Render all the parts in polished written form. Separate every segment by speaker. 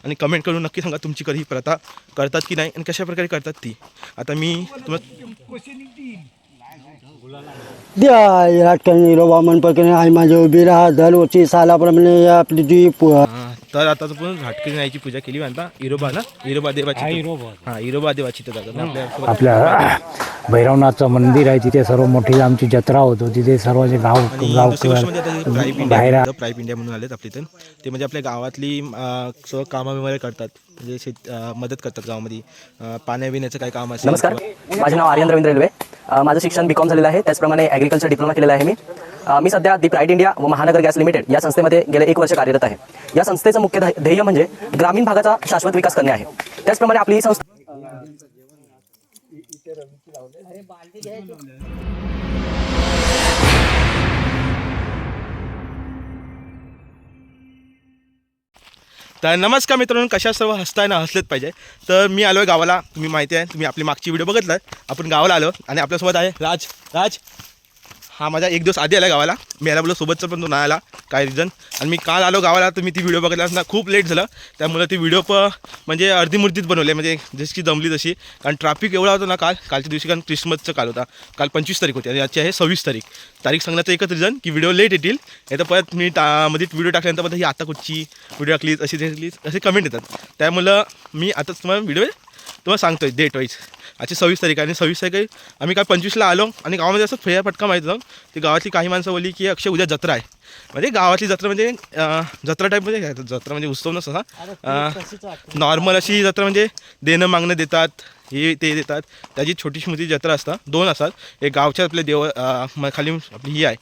Speaker 1: आणि कमेंट करून नक्की सांगा तुमची कधी ही प्रथा करतात की नाही आणि कशा प्रकारे करतात ती. आता मी
Speaker 2: द्या ठिकाणी रोबा मनपकडे आई माझ्या उभी राहा दरवर्षी सालाप्रमाणे आपली जी
Speaker 1: तर आता आपण घाटकरी नाईची पूजा केली आता इरोबा ना इरोबा देवाची हां इरोबा देवाची तर आपल्या
Speaker 3: आपल्या भैरवनाथचं मंदिर आहे तिथे सर्व मोठी आमची जत्रा होतो तिथे सर्वांचे गाव
Speaker 1: बाहेर प्राईप इंडिया म्हणून आलेत आपल्या इथं. ते म्हणजे आपल्या गावातली सर्व कामं वगैरे करतात म्हणजे मदत करतात गावामध्ये पाण्या पिण्याचं काय काम असेल.
Speaker 4: नमस्कार, माझे नाव आर्यन रवींद्र रेल्वे. माझं शिक्षण बीकॉम झालेलं आहे. त्याचप्रमाणे ॲग्रिकल्चर डिप्लोमा केलेला आहे मी सध्या दी प्राईड इंडिया व महानगर गॅस लिमिटेड या संस्थेमध्ये गेले 1 वर्ष कार्यरत आहे. या संस्थेचं मुख्य ध्येय म्हणजे ग्रामीण भागाचा शाश्वत विकास करणे आहे. त्याचप्रमाणे आपली ही संस्था
Speaker 1: तर नमस्कार मित्रांनो, कशा सर्व हसताय ना हसलेच पाहिजे. तर मी आलो आहे गावाला. तुम्ही माहिती आहे, तुम्ही आपली मागची व्हिडिओ बघितलात. आपण गावाला आलो आणि आपल्यासोबत आहे राज. हा माझा 1 दिवस आधी आला गावाला. मी याला बोललो सोबतचं पण तो नाही आला काय रिझन. आणि मी काल आलो गावाला. तुम्ही ती व्हिडिओ बघितला ना, खूप लेट झालं. त्यामुळे ती व्हिडिओ म्हणजे अर्धी मूर्तीत बनवली म्हणजे जशी जमली तशी. कारण ट्रॅफिक एवढा होता ना कालच्या दिवशी. कारण क्रिसमसचं काल होता. काल 25 तारीख होती आणि आजची आहे 26 तारीख. तारीख सांगण्याचं एकच रिझन की व्हिडिओ लेट येतील. नाही तर परत मी मध्ये व्हिडिओ टाकल्यानंतर परत ही आता कुठची व्हिडिओ टाकलीच असे कमेंट येतात. त्यामुळं मी आताच तुम्हाला सांगतोय डेट वाईज. आजची 26 तारीख आणि 26 तारीख आम्ही काल 25ला आलो आणि गावामध्ये असं फेऱ्या फटका माहीत होतं. ती गावातली काही माणसं बोलली की अक्षय उद्या जत्रा आहे. म्हणजे गावातली जत्रा म्हणजे जत्रा टाईपमध्ये काय जत्रा म्हणजे उत्सव नसता नॉर्मल अशी जत्रा म्हणजे देणं मागणं देतात हे ते देतात. त्याची छोटीशी मोठी जत्रा असतात. 2 असतात. एक गावच्या आपल्या खाली आपली ही आहे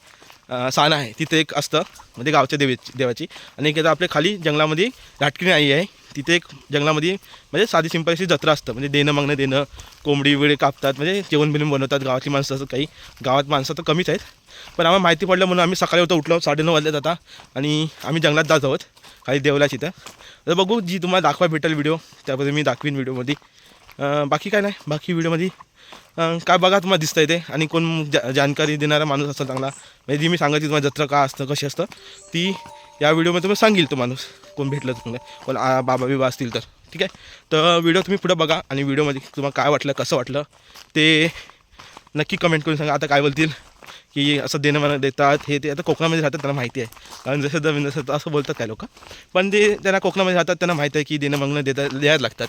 Speaker 1: साना आहे तिथे एक असतं म्हणजे गावच्या देवाची. आणि एक आपल्या खाली जंगलामध्ये घाटकरी आई आहे तिथे एक जंगलामध्ये म्हणजे साधी सिंपल अशी जत्रा असतं. म्हणजे देणं मागणं देणं कोंबडी वगैरे कापतात म्हणजे जेवण बिवण बनवतात गावातली माणसं. असं काही गावात माणसं तर कमीच आहेत पण आम्हाला माहिती पडलं म्हणून आम्ही सकाळी उठलो 9:30 वाजल्यात आता आणि आम्ही जंगलात जात आहोत खाली देवलाची. तर बघू जी तुम्हाला दाखवा भेटेल व्हिडिओ त्याबद्दल मी दाखवीन व्हिडिओमध्ये. बाकी काय नाही. बाकी व्हिडिओमध्ये काय बघा तुम्हाला दिसतं आहे ते. आणि कोण जानकारी देणारा माणूस असतं चांगला म्हणजे जी मी सांगायची तुम्हाला जत्रा का असतं कशी असतं ती या व्हिडिओमध्ये तुम्हाला सांगेल तो माणूस कोण भेटलं तुम्हाला कोण बाबा बिबा असतील तर ठीक आहे. तर व्हिडिओ तुम्ही पुढं बघा आणि व्हिडिओमध्ये तुम्हाला काय वाटलं कसं वाटलं ते नक्की कमेंट करून सांगा. आता काय बोलतील की असं देणं मला देतात हे ते. आता कोकणामध्ये राहतात त्यांना माहिती आहे कारण जसं असं बोलतात काय लोक पण ते त्यांना कोकणामध्ये राहतात त्यांना माहिती आहे की देणं मागणं द्यायला लागतात.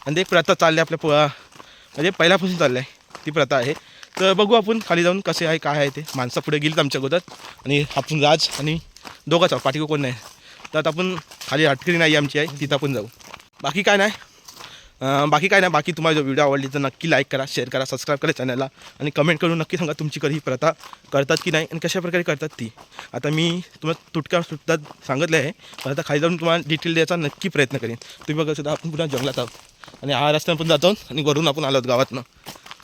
Speaker 1: आणि ते एक प्रथा चालली आपल्या म्हणजे पहिल्यापासून चाललं आहे ती प्रथा आहे. तर बघू आपण खाली जाऊन कसे आहे काय आहे ते. माणसं पुढे गेलीत आमच्या अगोदर आणि आपण राज आणि दोघाच आहोत पाठीको कोण नाही. तर आता आपण खाली घाटकरी नाही आमची आहे तिथं आपण जाऊ. बाकी काय नाही. बाकी तुम्हाला जो व्हिडिओ आवडली तर नक्की लाईक करा शेअर करा सबस्क्राईब करा चॅनलला आणि कमेंट करून नक्की सांगा तुमची कधी ही प्रथा करतात की नाही आणि कशा प्रकारे करतात ती. आता मी तुम्हाला तुटक्यात सांगितलं आहे पण आता खाली जाऊन तुम्हाला डिटेल द्यायचा नक्की प्रयत्न करेन. तुम्ही बघा सुद्धा आपण पुन्हा जंगलात आहोत आणि हा रस्त्यानं पण जातो आणि वरून आपण आलो गावातनं.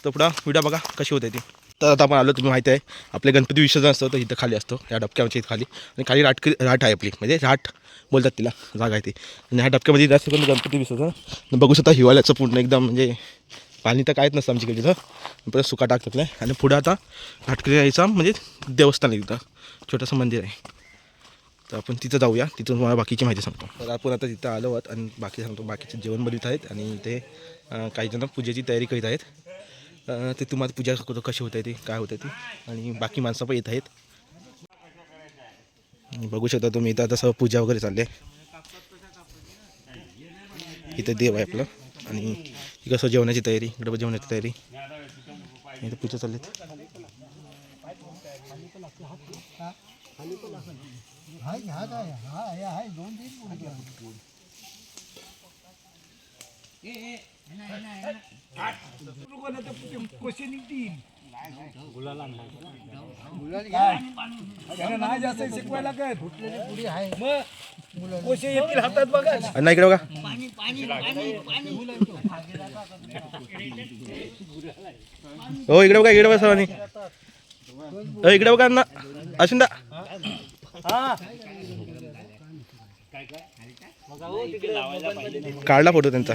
Speaker 1: तर पुढं व्हिडिओ बघा कशी होते ती. तर आता आपण आलो तुम्ही माहिती आहे आपले गणपती विसर्जन असतं तर इथं खाली असतो या डबक्याच्या इथं खाली. आणि खाली राठ आहे आपली म्हणजे राठ बोलतात तिला जागा आहे ती. आणि ह्या डबक्यामध्ये जास्त करून गणपती विसर्जन बघू शकता हिवाळ्याचं पूर्ण एकदम म्हणजे पाणी तर काहीच नसतं आमच्याकडे तिथं परत सुका टाकतात. आणि पुढं आता घाटकरी यायचा म्हणजे देवस्थान आहे तिथं छोटंसं मंदिर आहे. तर आपण तिथं जाऊया तिथून तुम्हाला बाकीची माहिती सांगतो. तर आपण आता तिथं आलो आहोत आणि बाकी सांगतो. बाकीचे जेवण बनवित आहेत आणि इथे काही जण पूजेची तयारी करीत आहेत. ते तुम्हाला पूजा कशी होते ती काय होते ती आणि बाकी माणसं पण येत आहेत. बघू शकता तुम्ही इथं आता सर्व पूजा वगैरे चालले. इथं देव आहे आपलं आणि कसं जेवणाची तयारी इकडं जेवणाची तयारी इथं पूजा चालली. नाही इकडे बघा हो इकडे बघा सर्वांनी इकडे बघा ना अश्विन दा काढला फोटो त्यांचा.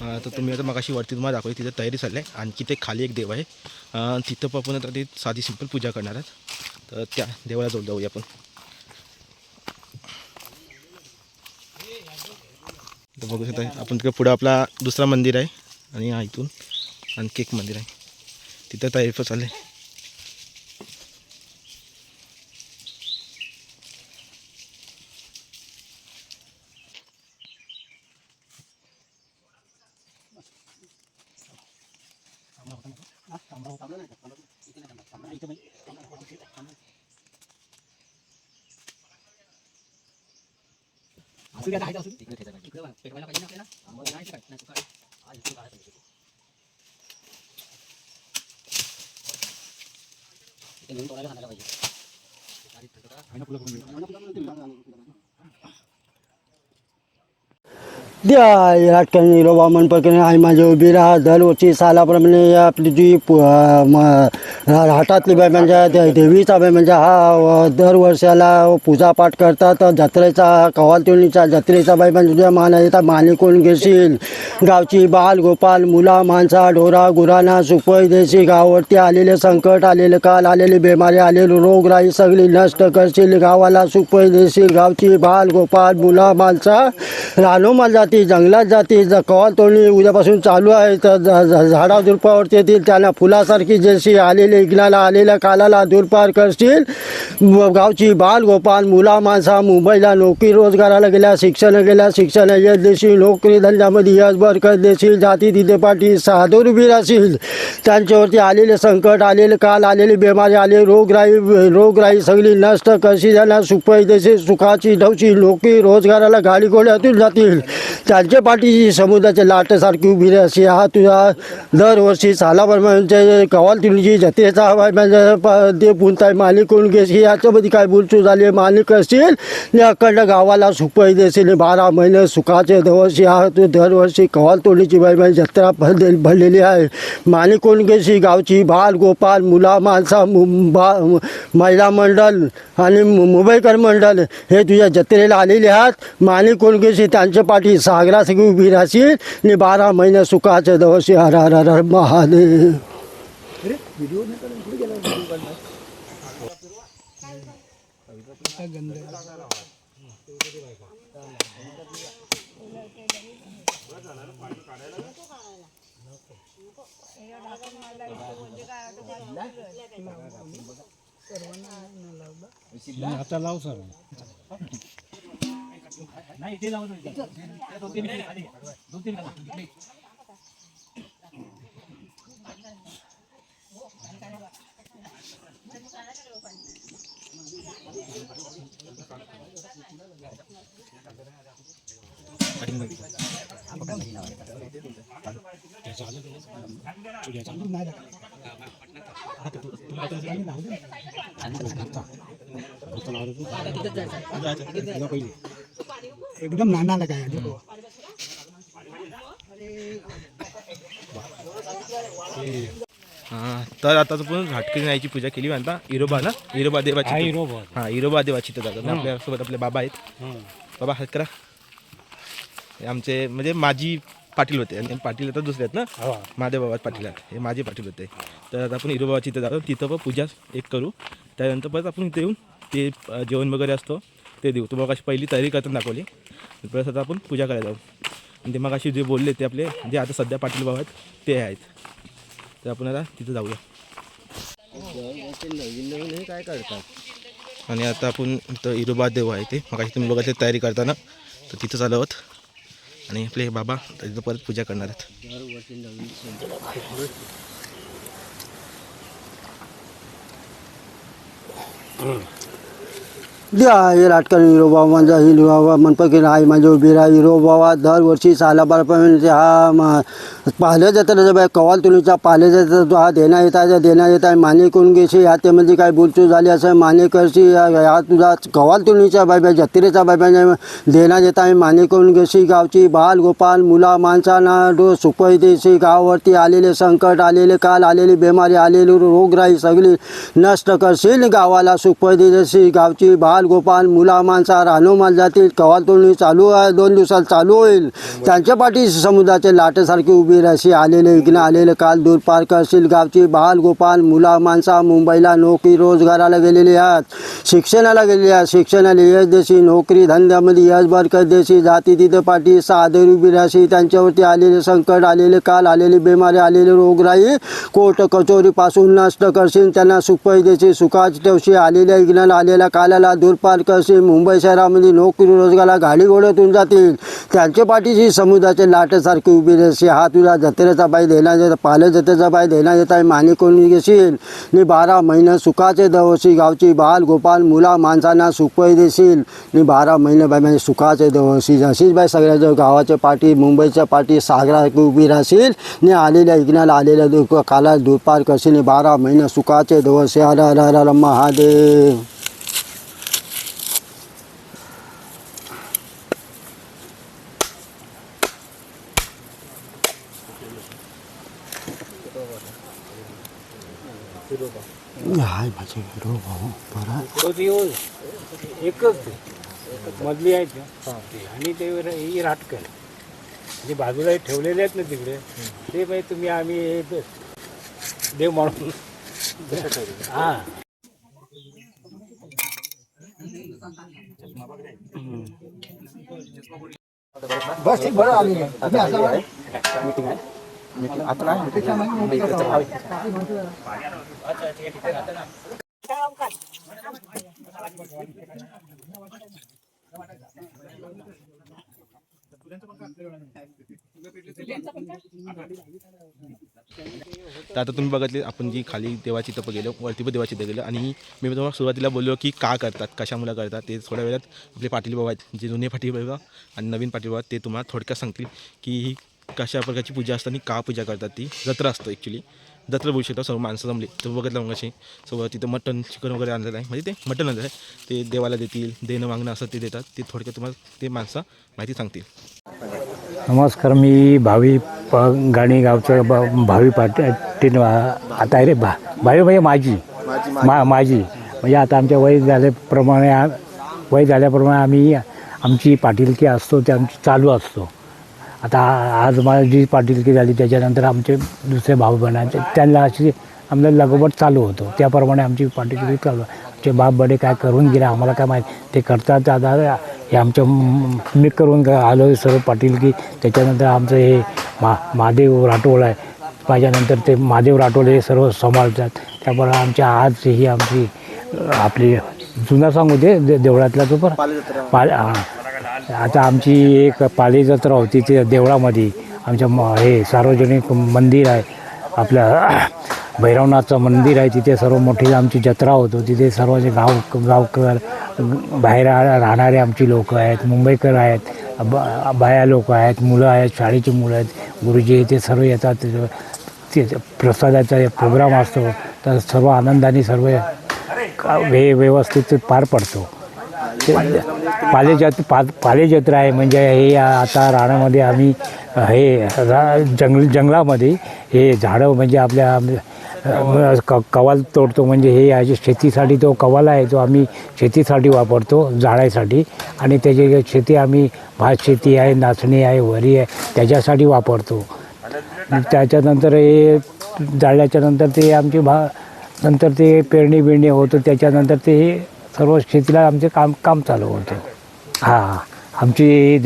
Speaker 1: तर तुम्ही आता मगाशी वरती तुम्हाला दाखवली तिथं तयारी चालली आहे. आणखी ते खाली एक देव आहे तिथं पण आपण आता ती साधी सिंपल पूजा करणार आहेत. तर त्या देवाला जाऊया आपण. तर बघू शकता आपण तिकडे पुढं आपला दुसरा मंदिर आहे आणि हा इथून आणखी एक मंदिर आहे, तिथं तयारी चालले.
Speaker 2: राटकणी रोबा मनपकडे आई माझी उभी राहा. दरवर्षी सालाप्रमाणे आपली जी हाटातली बाई म्हणजे देवीचा बाई म्हणजे हा दरवर्षाला पूजापाठ करतात. जत्रेचा कवालतोलीचा जत्रेचा बाई म्हणजे तुझ्या मान येतात माने कोण घेशील. गावची बाल गोपाल मुला माणसा ढोरा गुरांना सुपई देशी. गावावरती आलेले संकट आलेले काल आलेली बेमारी आलेली रोगराई सगळी नष्ट करशील. गावाला सुपई देशील. गावची बाल गोपाल मुला माणसा रानोमाल जाती जंगलात जाती. कवाल तोडणी उद्यापासून चालू आहे. तर झाडा दुर्पावरती येतील त्यांना फुलासारखी जशी आलेले इग्नाला आलेल्या कालाला दूरपार करशील. गावची बाल गोपाल मुला माणसा मुंबईला नोकरी रोजगाराला गेल्या शिक्षण यश देशील. नोकरी धंद्यामध्ये यश बरकत देशील. जाती तिथे पाठी सादूर उभी राहशील. त्यांच्यावरती आलेले संकट आलेले काल आलेली बेमारी आले रोगराई सगळी नष्ट करशील. त्यांना सुपई देशील. सुखाची ढवशील. नोकरी रोजगाराला गाडी घोड्यातून जातील. त्यांच्या पाठीची समुद्राच्या लाटेसारखी उभी राहशी. हा तुझा दरवर्षी सालाभर म्हणजे कवाल तुळची जत्रेचा म्हणजे ते पुंताय मालिक कोण घेशील. याच्यामध्ये काय बोलचू झाली मालिक करशील. अखंड गावाला सुपई देशील. 12 महिने सुखाचे दरवर्षी. हा तू दरवर्षी कवाल तोडीची बाई म्हणजे जत्रा भरलेली आहे. मालिक कोण घेशील. गावची बाल गोपाल मुला माणसा महिला मंडळ आणि मुंबईकर मंडळ हे तुझ्या जत्रेला आलेले आहेत. मालिक कोण घेशील. त्यांच्या पाठी सागरा सगळी उभी राहशील. आणि 12 महिने सुखाचे दरवर्षी. हर हर हर महादेव.
Speaker 3: आता लाव सर. नाही ते लावतो.
Speaker 2: एकदम नाना काय
Speaker 1: हां तर आता आपण घाटकरी नाईची पूजा केली आता इरोबा ना इरोबा देवाची हां इरोबा देवाची तर जातात. आपल्यासोबत आपले बाबा आहेत. बाबा हात करा. हे आमचे म्हणजे माझी पाटील होते आणि पाटील आता दुसरे आहेत ना महादेव बाबा पाटील आहेत. हे माझे पाटील होते. तर आता आपण इरोबाची इथं जातो. तिथं पण पूजा एक करू. त्यानंतर परत आपण इथे येऊन ते जेवण वगैरे असतो ते देऊ. तर मग अशी पहिली तयारी करताना दाखवली. परत आता आपण पूजा करायला जाऊ. आणि ते मग अशी जे बोलले ते आपले जे आता सध्या पाटील बाबा आहेत ते आहेत. तर आपण आता तिथं जाऊया.
Speaker 2: नवीन काय करतात.
Speaker 1: आणि आता आपण इथं इरोबा देव आहे ते मग तुम्ही बघायची तयारी करताना तर तिथं चालू आहोत. आणि आपले बाबा तिथं परत पूजा करणार आहेत.
Speaker 2: दरवर्षी नवीन राटकणी हिरोबा माझा हिरोबा मनपकी आई माझी उभी राहा. हिरोबा दरवर्षी सालाबारपर्यंत हा पाहिल्या जत्रेचा बाई कवाल तुलीचा पाहिल्या जत्रेचा तो हा देण्यात येत आहे. माने कोण घेशी. याच्यामध्ये काय बोलचू झाली असं माने करशी. हा तुझा कवाल तुलीचा बाई जत्रेचा बाई देण्यात येत आहे. माने कोण घेशी. गावची बाल गोपाल मुला माणसांना सुपई देशी. गावावरती आलेले संकट आलेले काल आलेली बेमारी आलेली रोगराई सगळी नष्ट करशील. गावाला सुपई देशी. गावची बाल बाल गोपाल मुला माणसा रानोमाल जातील कवाल तोडणी चालू आहे 2 दिवसात चालू होईल. त्यांच्या पाठीशी समुद्राचे लाटेसारखी उभी राशी आलेले विघ्न आलेले काल दूर पार करशील. गावची बाल गोपाल मुला माणसा मुंबईला नोकरी रोजगाराला गेलेली आहेत, शिक्षणाला गेलेली आहेत. शिक्षणाला यश देशी, नोकरी धंद्यामध्ये यश बरकत देशी. जाती तिथं पाठी सादर उभी राशी. त्यांच्यावरती आलेले संकट आलेले काल आलेली बेमारी आलेले रोगराई कोर्ट कचोरीपासून नष्ट करशील. त्यांना सुख पैदेशी सुखाची ठेवशी. आलेल्या विघ्नाला आलेल्या कालाला दूर पार करशील. मुंबई शहरामध्ये नोकरी रोजगाराला गाडी घोड्यातून जातील. त्यांच्या पाठीशी समुद्राचे लाटेसारखी उभी राशी. हा तुला जत्रेचा बाई देण्यात येत पाले जत्रेचा बाई देण्यात येत आहे माने कोणी घेशील. नि 12 महिने सुखाचे दवशी. गावची बाल गोपाल मुला माणसांना सुख पैदेशील. नि 12 महिने बाई म्हणजे सुखाचे दवशी. अशीच बाई सगळ्याच्या गावाच्या पाठी मुंबईच्या पाठी सागरासारखी उभी राहशील. नि आलेल्या विघ्नाला आलेल्या काला दूर पार करशील. 12 महिने सुखाचे दिवस. हर हर हर हर महादेव. हाय माझे हिरो भाऊ बरं
Speaker 3: एकच मधली आहेत ना आणि ते ही राटकर जे बाजूला ठेवलेले आहेत ना तिकडे ते बाई तुम्ही आम्ही हे देव म्हणून हां
Speaker 2: बस ठीक बरं आली
Speaker 1: तर आता तुम्ही बघितले आपण जी खाली देवाची तप गेलो वरती पण देवाची इथं गेलो. आणि मी तुम्हाला सुरुवातीला बोललो की का करतात कशामुळे करतात ते थोड्या वेळात आपले पाटील बाबा आहेत जे जुने पाटील बाबा आणि नवीन पाटील बाबा ते तुम्हाला थोडक्यात सांगतील की ही कशा प्रकारची पूजा असते आणि का पूजा करतात. ती जत्रा असतो ॲक्च्युली जत्रा बोलू शकतो. सर्व माणसं जमली तर बघितलं मग अशी सर्व तिथं मटण चिकन वगैरे आणलेलं आहे म्हणजे ते मटण आणलं आहे ते देवाला देतील देणं मागणं असं ते देतात. ते थोडक्यात तुम्हाला ते माणसं माहिती सांगतील.
Speaker 3: नमस्कार मी भावी गाणी गावचं भावी पाटील आता आहे रे भावी म्हणजे माझी म्हणजे आता आमच्या वय झाल्याप्रमाणे आम्ही आमची पाटीलकी असतो ते आमची चालू असतो. आता आज माझी पाटीलकी झाली त्याच्यानंतर आमचे दुसरे भाऊ बनायचे त्यांना अशी आमचं लगोबट चालू होतो त्याप्रमाणे आमची पाटीलकी चालू. आमचे बाप बडे काय करून गेले आम्हाला काय माहीत ते करतात. आता हे आमचं मी करून आलो सर्व पाटीलकी. त्याच्यानंतर आमचं हे महादेव राठोड आहे माझ्यानंतर ते महादेव राठोड हे सर्व सांभाळतात. त्यामुळे आमच्या आज ही आमची आपली जुना सांगू दे देवळातला तो पण आता आमची एक पाली जत्रा होती ते देवळामध्ये आमच्या हे सार्वजनिक मंदिर आहे आपल्या भैरवनाथचं मंदिर आहे तिथे सर्व मोठी आमची जत्रा होतो. तिथे सर्व जे गावकर बाहेर राहणारे आमची लोक आहेत मुंबईकर आहेत बाया लोक आहेत मुलं आहेत शाळेची मुलं आहेत गुरुजी ते सर्व येतात. ते प्रसादाचा प्रोग्राम असतो तर सर्व आनंदाने सर्व व्यवस्थित पार पडतो. पाले जत्रा आहे म्हणजे हे आता रानामध्ये आम्ही हे जंगलामध्ये हे झाडं म्हणजे आपल्या कवाल तोडतो म्हणजे हे आहे शेतीसाठी तो कवाल आहे तो आम्ही शेतीसाठी वापरतो जाळायसाठी. आणि त्याची शेती आम्ही भात शेती आहे नाचणी आहे वरी आहे त्याच्यासाठी वापरतो. त्याच्यानंतर हे जाळल्याच्यानंतर ते आमची नंतर ते पेरणी होतं त्याच्यानंतर ते सर्व शेतीला आमचे काम चालू होतं. हां आमची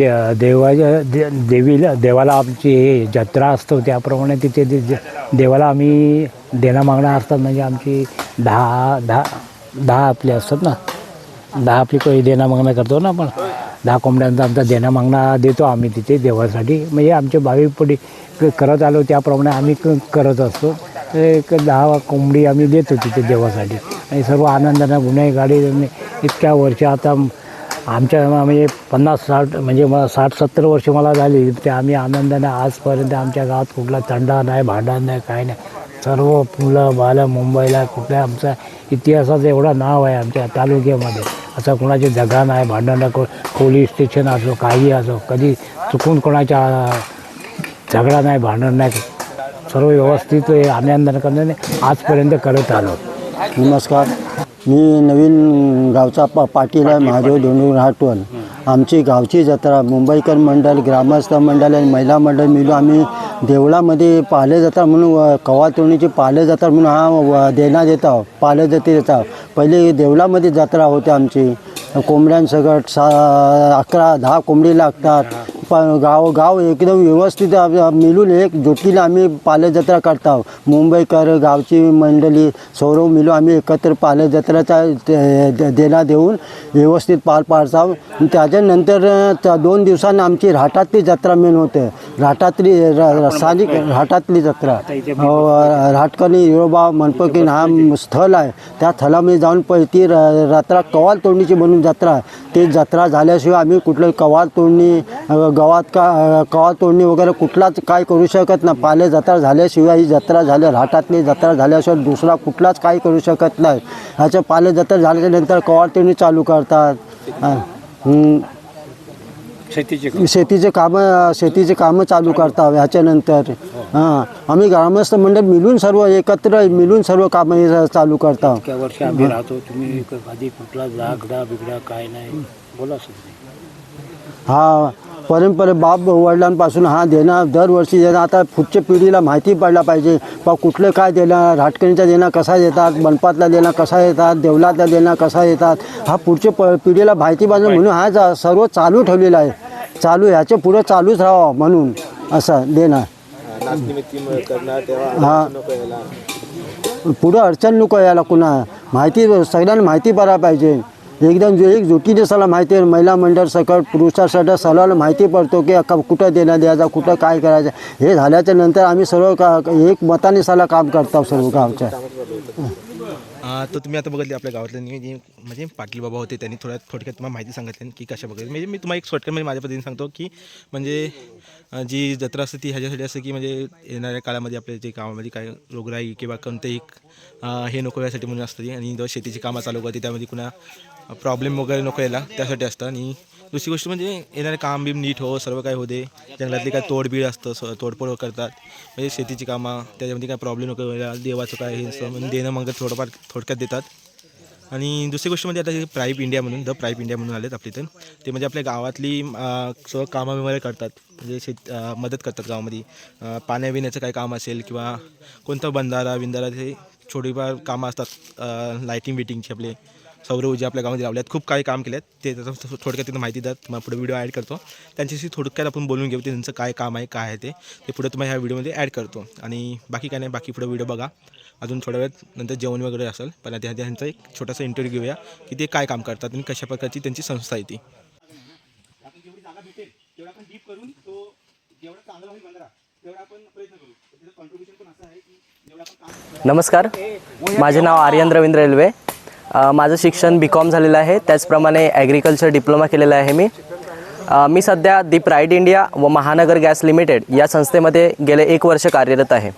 Speaker 3: देवाला आमची हे जत्रा असतो त्याप्रमाणे तिथे देवाला आम्ही देणं मागणं असतात म्हणजे आमची दहा आपले असतात ना 10 आपली काही देणं मागणं करतो ना आपण 10 कोंबड्यांचा आमचा देणं मागणं देतो आम्ही तिथे देवासाठी. म्हणजे आमच्या भावी पिढी करत आलो त्याप्रमाणे आम्ही करत असतो. एक 10 कोंबडी आम्ही देतो तिथे देवासाठी आणि सर्व आनंदानं गुन्हेगारी इतक्या वर्ष आता आमच्या म्हणजे 50-60 म्हणजे 60-70 वर्ष मला झाली ते आम्ही आनंदाने आजपर्यंत आमच्या गावात कुठला तंडा नाही भांडण नाही काय नाही. सर्व मुलं बालं मुंबईला कुठल्या आमचा इतिहासाचं एवढं नाव आहे आमच्या तालुक्यामध्ये. असं कोणाची झगडा नाही भांडण नाही पोलीस स्टेशन असो काही असो कधी चुकून कोणाच्या झगडा नाही भांडण नाही सर्व व्यवस्थित आनंदाने करण्याने आजपर्यंत करत आलो.
Speaker 2: नमस्कार मी नवीन गावचा पाटील आहे, महादेव धोंडू राहटवन. आमची गावची जत्रा मुंबईकर मंडळ, ग्रामस्थ मंडळ आणि महिला मंडळ मिळून आम्ही देवळामध्ये पाले जत्रा म्हणून कवा तोडणीची पाले जत्रा म्हणून हा देण्यात येतो. पाले जत्रेचा पहिले देवळामध्ये जत्रा होते आमची. कोंबड्यांसकट 11-10 कोंबडी लागतात. पण गाव एकदम व्यवस्थित मिळून एक जुटीला आम्ही पाले जत्रा करतो. मुंबईकर गावची मंडळी सौरव मिळून आम्ही एकत्र पाले जत्रेचा देणा देऊन व्यवस्थित पार पाडतो. त्याच्यानंतर 2 दिवसांनी आमची राटातली जत्रा मेन होते. राटातली स्थानिक राटातली जत्रा राटकणी हिरोबा मनपकीन हा स्थळ आहे. त्या स्थळामध्ये जाऊन ती रात्र कवाल तोडणीची बनून जत्रा. ती जत्रा झाल्याशिवाय आम्ही कुठलं कवाल तोडणी कवाल तोडणी वगैरे कुठलाच काय करू शकत नाही. पाले जत्रा झाल्याशिवाय ही जत्रा झाल्या राटातली जत्रा झाल्याशिवाय दुसरा कुठलाच काय करू शकत नाही. ह्याच्या पाले जत्रा झाल्यानंतर कवाल तोडणी चालू करतात. शेतीचे कामं चालू करतात. ह्याच्यानंतर आम्ही ग्रामस्थ मंडळ मिळून सर्व एकत्र मिळून सर्व कामं हे चालू करतात.
Speaker 3: इतक्या वर्ष आम्ही राहतो, तुम्ही आधी कुठला जागडा बिगडा काय नाही बोला सर.
Speaker 2: हा परंपरे बाप वडिलांपासून हा देणं दरवर्षी देणं. आता पुढच्या पिढीला माहिती पडला पाहिजे बा कुठलं काय देणं, राटकणीचा देणं कसा येतात, बनपातला देणं कसा येतात, देवलातला देणं कसा येतात, हा पुढच्या पिढीला माहिती पाहिजे म्हणून हा सर्व चालू ठेवलेला आहे. चालू ह्याच्या पुढं चालूच राहावं म्हणून असं देणं. हा पुढं अडचण नको यायला कुणा माहिती सगळ्यांना माहिती पडायला पाहिजे. एकदम एकजुटीने सगळं माहिती आहे. महिला मंडळ सकट पुरुषासाठी सर्वांना माहिती पडतो की कुठं देणं द्यायचा, कुठं काय करायचं. हे झाल्याच्या नंतर आम्ही सर्व एक मताने सगळं काम करतो सर्व गावच्या.
Speaker 1: तर तुम्ही आता बघितले आपल्या गावातले जे म्हणजे पाटील बाबा होते त्यांनी थोडक्यात तुम्हाला माहिती सांगितली की कशा बघायला. म्हणजे मी तुम्हाला एक शॉर्टकटमध्ये माझ्या पद्धतीने सांगतो की म्हणजे जी जत्रा असते ती ह्याच्यासाठी असते की म्हणजे येणाऱ्या काळामध्ये आपल्या जे गावामध्ये काय रोगराई किंवा कोणतेही हे नको यासाठी म्हणून असतं. आणि जेव्हा शेतीची कामं चालू करते त्यामध्ये कुणा प्रॉब्लेम वगैरे नको यायला त्यासाठी असतं. आणि दुसरी गोष्ट म्हणजे येणारे काम बी नीट हो, सर्व काय होते. जंगलातली काय तोडबीड असतं, तोडफोड करतात म्हणजे शेतीची कामं, त्याच्यामध्ये काय प्रॉब्लेम नको यायला. देवाचं काय हे म्हणजे देणं मग थोडंफार थोडक्यात देतात. आणि दुसरी गोष्ट म्हणजे आता हे प्राईप इंडिया म्हणून प्राईप इंडिया म्हणून आलेत आपल्या इथं. ते म्हणजे आपल्या गावातली सर्व कामं वगैरे करतात. म्हणजे मदत करतात गावामध्ये. पाण्यापिण्याचं काय काम असेल किंवा कोणतं बंधारा ते छोटीफार कामं असतात. लाईटिंग बिटिंगची आपले सौर ऊर्जा आपल्या गावामध्ये लावल्यात. खूप काही काम केले आहेत ते त्याचं थोडक्यात तिथं माहिती देतात. मग पुढे व्हिडिओ ॲड करतो त्यांच्याशी थोडक्यात आपण बोलून घेऊ त्यांचं काय काम आहे काय आहे ते पुढे तुम्हाला ह्या व्हिडिओमध्ये ॲड करतो. आणि बाकी काय नाही, बाकी पुढे व्हिडिओ बघा. अजून थोड्या वेळात नंतर जेवण वगैरे असेल. पण आता त्यांचा एक छोटासा इंटरव्ह्यू घेऊया की ते काय काम करतात आणि कशा प्रकारची त्यांची संस्था आहे ती.
Speaker 4: नमस्कार, माझे नाव आर्यन रवींद्र रेल्वे. माझं शिक्षण BCom झालेलं आहे. त्याचप्रमाणे ॲग्रिकल्चर डिप्लोमा केलेला आहे मी सध्या दी प्राईड इंडिया व महानगर गॅस लिमिटेड या संस्थेमध्ये गेले 1 वर्ष कार्यरत आहे.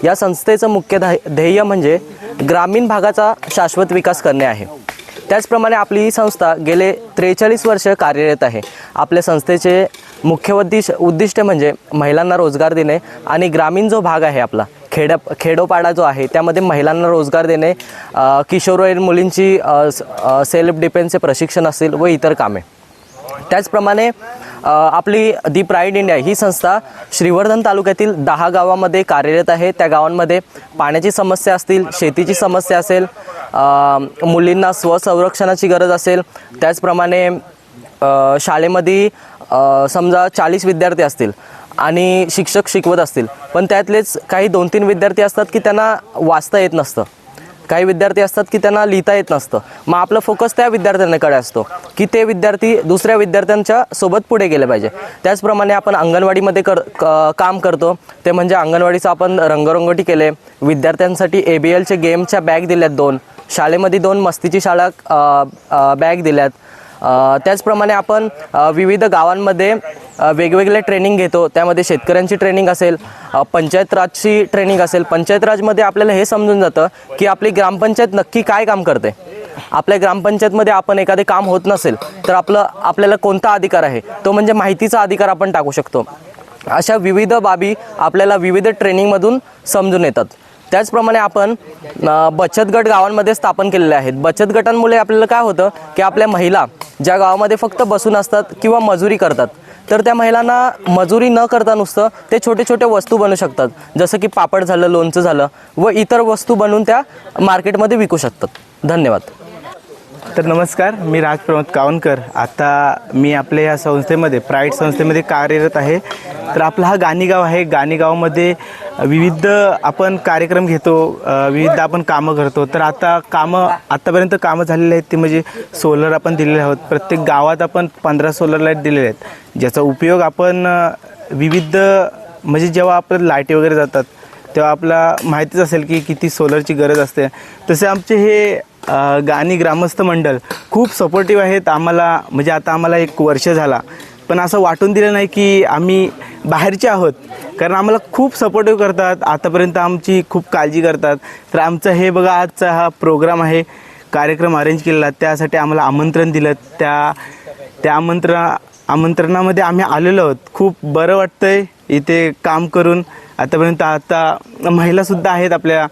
Speaker 4: या संस्थेचं मुख्य ध्येय म्हणजे ग्रामीण भागाचा शाश्वत विकास करणे आहे. त्याचप्रमाणे आपली ही संस्था गेले 43 वर्ष कार्यरत आहे. आपल्या संस्थेचे मुख्य उद्दिष्ट म्हणजे महिलांना रोजगार देणे आणि ग्रामीण जो भाग आहे आपला खेडोपाडा जो आहे त्यामध्ये महिलांना रोजगार देणे, किशोरवयीन मुलींची सेल्फ डिफेन्सचे प्रशिक्षण असेल व इतर कामे. त्याचप्रमाणे आपली दी प्राईड इंडिया ही संस्था श्रीवर्धन तालुक्यातील 10 गावामध्ये कार्यरत आहे. त्या गावांमध्ये पाण्याची समस्या असतील, शेतीची समस्या असेल, मुलींना स्वसंरक्षणाची गरज असेल, त्याचप्रमाणे शाळेमध्ये समजा 40 विद्यार्थी असतील आणि शिक्षक शिकवत असतील, पण त्यातलेच काही 2-3 विद्यार्थी असतात की त्यांना वाचता येत नसतं, काही विद्यार्थी असतात की त्यांना लिहिता येत नसतं. मग आपला फोकस त्या विद्यार्थ्यांकडे असतो की ते विद्यार्थी दुसऱ्या विद्यार्थ्यांच्या सोबत पुढे गेले पाहिजे. त्याचप्रमाणे आपण अंगणवाडीमध्ये काम करतो. ते म्हणजे अंगणवाडीचं आपण रंगरंगोटी केले, विद्यार्थ्यांसाठी ABLचे गेमच्या बॅग दिल्यात 2, शाळेमध्ये 2 मस्तीची शाळा बॅग दिल्यात. त्याचप्रमाणे आपण विविध गावांमध्ये वेगवेगळे ट्रेनिंग घेतो. त्यामध्ये शेतकऱ्यांची ट्रेनिंग असेल, पंचायत राजची ट्रेनिंग असेल. पंचायत राजमध्ये आपल्याला हे समजून जातं की आपली ग्रामपंचायत नक्की काय काम करते. आपल्या ग्रामपंचायतमध्ये आपण एखादे काम होत नसेल तर आपल्याला कोणता अधिकार आहे, तो म्हणजे माहितीचा अधिकार आपण टाकू शकतो. अशा विविध बाबी आपल्याला विविध ट्रेनिंगमधून समजून येतात. त्याचप्रमाणे आपण बचत गट गावांमध्ये स्थापन केलेले आहेत. बचत गटांमुळे आपल्याला काय होतं की आपल्या महिला ज्या गावामध्ये फक्त बसून असतात किंवा मजुरी करतात, तर त्या महिलांना मजुरी न करता नुसतं ते छोटे छोटे वस्तू बनवू शकतात, जसं की पापड झालं, लोणचं झालं व इतर वस्तू बनवून त्या मार्केटमध्ये विकू शकतात. धन्यवाद.
Speaker 5: तर नमस्कार, मी राज प्रमोद कावनकर. आता मी आपल्या या संस्थेमध्ये प्राईड संस्थेमध्ये कार्यरत आहे. तर आपला हा गाणीगाव आहे. गाणीगावमध्ये विविध आपण कार्यक्रम घेतो, विविध आपण कामं करतो. तर आत्तापर्यंत कामं झालेली आहेत ते म्हणजे सोलर आपण दिलेले आहोत. प्रत्येक गावात आपण 15 सोलर लाईट दिलेले आहेत, ज्याचा उपयोग आपण विविध म्हणजे जेव्हा आपण लाईटी वगैरे जातात तेव्हा आपला माहितीच असेल की किती सोलरची गरज असते. तसे आमचे हे गाणी ग्रामस्थ मंडळ खूप सपोर्टिव्ह आहेत आम्हाला. म्हणजे आता आम्हाला 1 वर्ष झाला, पण असं वाटून दिलं नाही की आम्ही बाहेरचे आहोत, कारण आम्हाला खूप सपोर्टिव्ह करतात. आतापर्यंत आमची खूप काळजी करतात. तर आमचं हे बघा, आजचा हा प्रोग्राम आहे, कार्यक्रम अरेंज केलेला, त्यासाठी आम्हाला आमंत्रण दिलं. त्या आमंत्रणामध्ये आम्ही आलेलो आहोत. खूप बरं वाटतं आहे इथे काम करून. आतापर्यंत महिलासुद्धा आहेत आपल्या.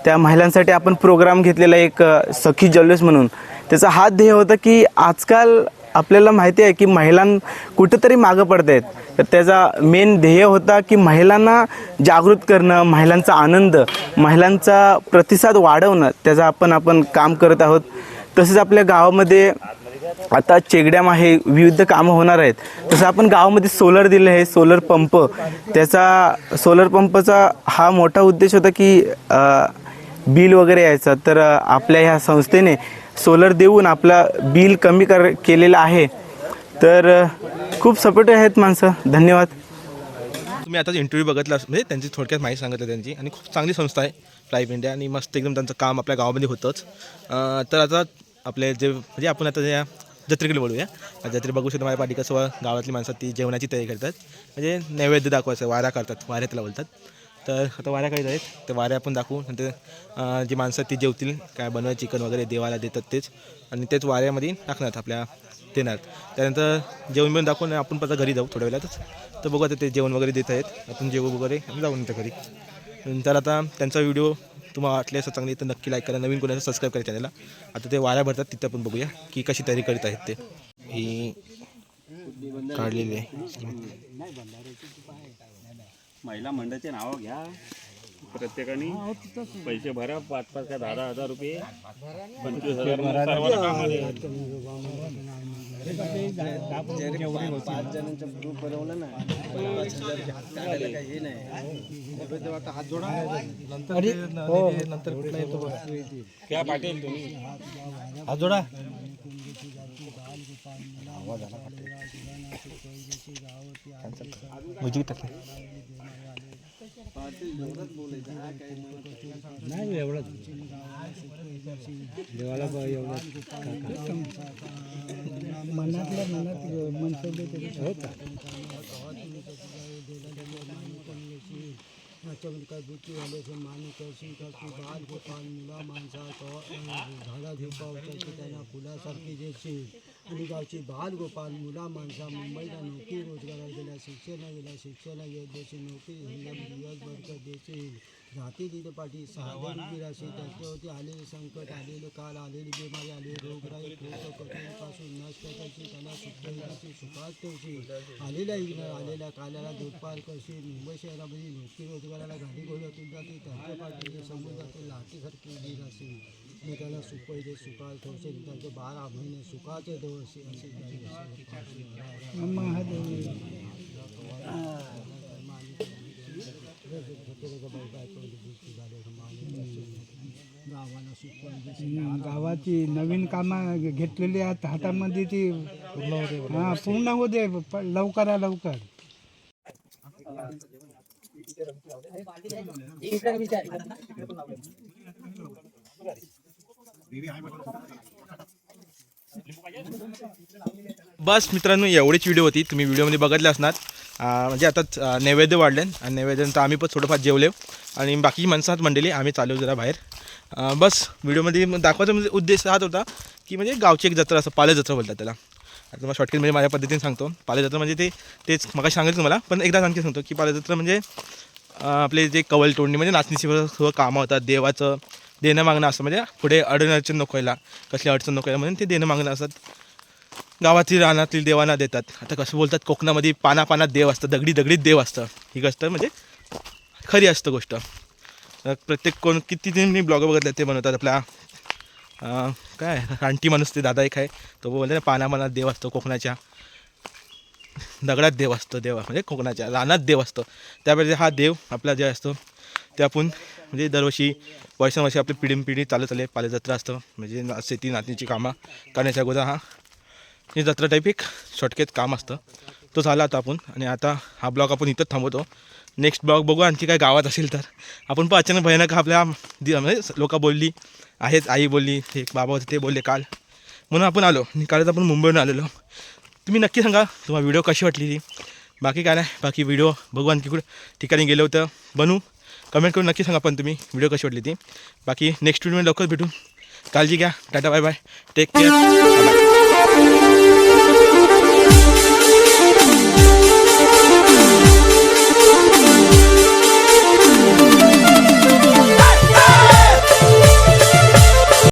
Speaker 5: त्या महिलांसाठी आपण प्रोग्राम घेतलेला एक सखी जल्लोष म्हणून. त्याचा हा ध्येय होता की आजकाल आपल्याला माहिती आहे की महिलां कुठंतरी मागं पडत आहेत. तर त्याचा मेन ध्येय होता की महिलांना जागृत करणं, महिलांचा आनंद, महिलांचा प्रतिसाद वाढवणं, त्याचा आपण काम करत आहोत. तसेच आपल्या गावामध्ये आता चेकडॅम आहे, विविध कामं होणार आहेत. तसं आपण गावामध्ये सोलर दिलं आहे, सोलर पंप. सोलर पंपचा हा मोठा उद्देश होता की बिल वगैरे यायचं. तर आपल्या ह्या संस्थेने सोलर देऊन आपला बिल कमी केलेलं आहे. तर खूप सपोर्टिव्ह आहेत माणसं. धन्यवाद.
Speaker 1: तुम्ही आताच इंटरव्ह्यू बघितला म्हणजे त्यांची थोडक्यात माहिती सांगितलं त्यांची, आणि खूप चांगली संस्था आहे प्राईड इंडिया, आणि मस्त एकदम त्यांचं काम आपल्या गावामध्ये होतंच. तर आता आपले जे म्हणजे आपण आता या जत्रेकडे बोलूया. जत्रे बघू शकतो माझ्या पाठी कसं गावातली माणसं ती जेवणाची तयारी करतात, म्हणजे नैवेद्य दाखवायचं, वाऱ्या करतात, वाऱ्या त्याला बोलतात. तर आता वाऱ्या काही आहेत, ते वाऱ्या आपण दाखवू. नंतर जी माणसं ती जेवतील, काय बनवायचं चिकन वगैरे देवाला देतात तेच, आणि तेच वाऱ्यामध्ये टाकणार आपल्या देणार. त्यानंतर जेवण बिवून दाखवून आपण परत घरी जाऊ थोड्या वेळातच. तर बघू आता ते जेवण वगैरे देत आहेत, आपण जेवू वगैरे जाऊन त्या घरी. नंतर आता त्यांचा व्हिडिओ तुम्हाला वाटले असं चांगली तर नक्की लाईक करा, नवीन कोणाचं सबस्क्राईब करा चॅनलला. आता ते वाऱ्या भरतात तिथं आपण बघूया की कशी तयारी करीत आहेत ते. ही काढलेली आहे
Speaker 6: महिला मंडळाचे नाव घ्या, प्रत्येकाने पैसे भरा, 5-5 का 10,000 रुपये, 25,000 सर्वांना कामाला येईल. क्या पाटील तुम्ही
Speaker 1: हात जोडा. म्युझिक टाकले
Speaker 3: नाही एवढंच देवाला एवढं मनातल्या मनात मनसवले हो का.
Speaker 2: चमत्कार बुद्धी झाले माने कशी करती बाल गोपाल मुला माणसा झाडा झुपा उचलते त्यांना फुलासारखी देशील. आणि गावची बाल गोपाल मुला माणसा मुंबईला नोकरी रोजगारात गेल्या, शिक्षण घेत देशील, नोकरी दिवसभर देशील. जाती तिथे पाठी साधन राशी त्याच्यावरती आलेले संकट, आलेले काल, आलेली बिमारी, आलेली रोगराई, कठीणपासून नष्ट करशील, त्याला सुखी सुखात ठेवशील. आलेल्या इग्न आलेल्या काल्याला देखभाल करशील. मुंबई शहरामध्ये नोकरी रोजगाराला गाडी घोड्यातून जाते, त्यांच्या पाठीचे समुद्रातील लाटीसारखी उभी राहशील. मी त्याला सुखी सुखात ठेवशील. त्यांचे 12 महिने सुखाचे दिवस असे
Speaker 7: गावाची नवीन कामं घेतलेली आहेत हातामध्ये, ती पूर्ण होते लवकर लवकर.
Speaker 1: बस मित्रांनो, एवढीच व्हिडिओ होती. तुम्ही व्हिडिओमध्ये बघितले असणार. म्हणजे आता नैवेद्य वाढले, आणि नैवेद्यानंतर आम्ही पण थोडंफार जेवले, आणि बाकी माणसात मंडळी आम्ही चालू जरा बाहेर. बस व्हिडिओमध्ये दाखवायचा म्हणजे उद्देश हाच होता की म्हणजे गावची एक जत्रा, असं पाले जत्रा बोलतात त्याला. आता मला शॉर्टकट म्हणजे माझ्या पद्धतीने सांगतो. पाले जत्रा म्हणजे तेच मग सांगितलं तुम्हाला, पण एकदा आणखी सांगतो की पाले जत्रा म्हणजे आपले जे कवल तोडणी म्हणजे नाचणीची सर्व कामं होतात, देवाचं देणं मागणं असतं, म्हणजे पुढे अडचण नको व्हायला, कसली अडचण नको व्हायला म्हणून ते देणं मागणं असतात. गावातील रानातील देवांना देतात. आता कसं बोलतात कोकणामध्ये पानापानात देव असतं, दगडी दगडीत देव असतं. ही गोष्ट म्हणजे खरी असतं गोष्ट. प्रत्येक कोण किती मी ब्लॉग बघितले ते बनवतात. आपला काय रानटी माणूस ते दादा एक आहे, तो बोलतो ना पानापानात देव असतो, कोकणाच्या दगडात देव असतो, देवा म्हणजे कोकणाच्या रानात देव असतो. त्यावेळी हा देव आपला जे असतो ते आपण म्हणजे दरवर्षी वर्षानुवर्षी आपली पिढी चालत आले. पालजत्रा असतं म्हणजे शेती नाचणीची कामं करण्याच्या अगोदर ही जत्रा टाईप एक शॉर्टकट काम असतं. तो झाला आता आपण, आणि आता हा ब्लॉग आपण इथंच थांबवतो. नेक्स्ट ब्लॉग बघू आणखी काय गावात असेल तर आपण पण. अचानक भयानक आपल्या म्हणजे लोक बोलली आहेत, आई बोलली, ते बाबा होते ते बोलले काल, म्हणून आपण आलो. आणि कालच आपण मुंबईवरून आलेलो. तुम्ही नक्की सांगा तुम्हाला व्हिडिओ कशी वाटली ती. बाकी काय नाही, बाकी व्हिडिओ बघू आणखी कुठं ठिकाणी गेलो होतं बनवू, कमेंट करून नक्की सांगा पण तुम्ही व्हिडिओ कशी वाटली ती. बाकी नेक्स्ट व्हिडिओमध्ये लवकर भेटू. काळजी घ्या. Tata bye bye. Take care. Bye.